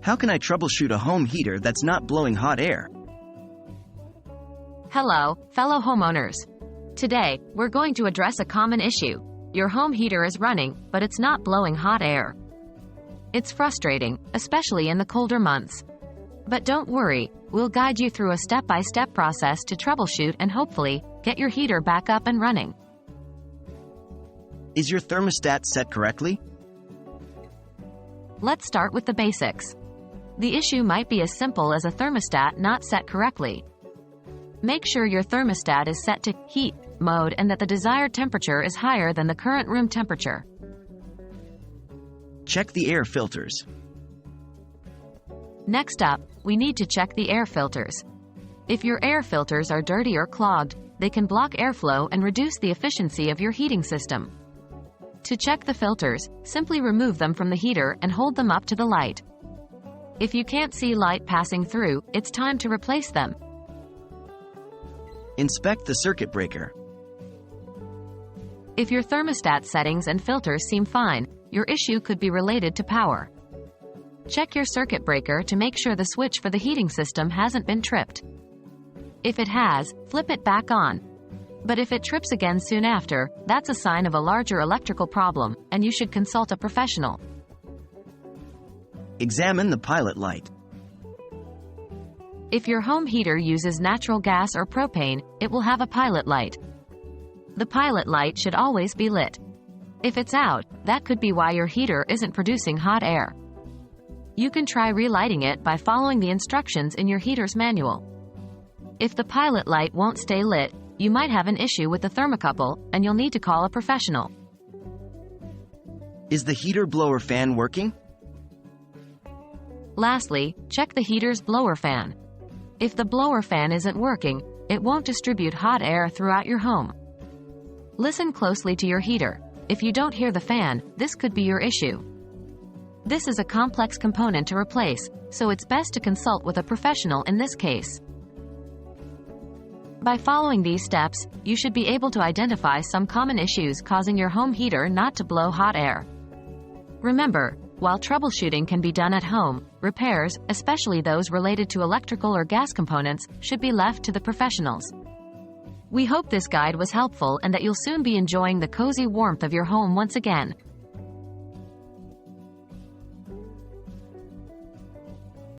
How can I troubleshoot a home heater that's not blowing hot air? Hello, fellow homeowners. Today, we're going to address a common issue. Your home heater is running, but it's not blowing hot air. It's frustrating, especially in the colder months. But don't worry, we'll guide you through a step-by-step process to troubleshoot and hopefully, get your heater back up and running. Is your thermostat set correctly? Let's start with the basics. The issue might be as simple as a thermostat not set correctly. Make sure your thermostat is set to heat mode and that the desired temperature is higher than the current room temperature. Check the air filters. Next up, we need to check the air filters. If your air filters are dirty or clogged, they can block airflow and reduce the efficiency of your heating system. To check the filters, simply remove them from the heater and hold them up to the light. If you can't see light passing through, it's time to replace them. Inspect the circuit breaker. If your thermostat settings and filters seem fine, your issue could be related to power. Check your circuit breaker to make sure the switch for the heating system hasn't been tripped. If it has, flip it back on. But if it trips again soon after, that's a sign of a larger electrical problem, and you should consult a professional. Examine the pilot light. If your home heater uses natural gas or propane, it will have a pilot light. The pilot light should always be lit. If it's out, that could be why your heater isn't producing hot air. You can try relighting it by following the instructions in your heater's manual. If the pilot light won't stay lit, you might have an issue with the thermocouple, and you'll need to call a professional. Is the heater blower fan working? Lastly, check the heater's blower fan. If the blower fan isn't working, it won't distribute hot air throughout your home. Listen closely to your heater. If you don't hear the fan, this could be your issue. This is a complex component to replace, so it's best to consult with a professional in this case. By following these steps, you should be able to identify some common issues causing your home heater not to blow hot air. Remember, while troubleshooting can be done at home, repairs, especially those related to electrical or gas components, should be left to the professionals. We hope this guide was helpful and that you'll soon be enjoying the cozy warmth of your home once again.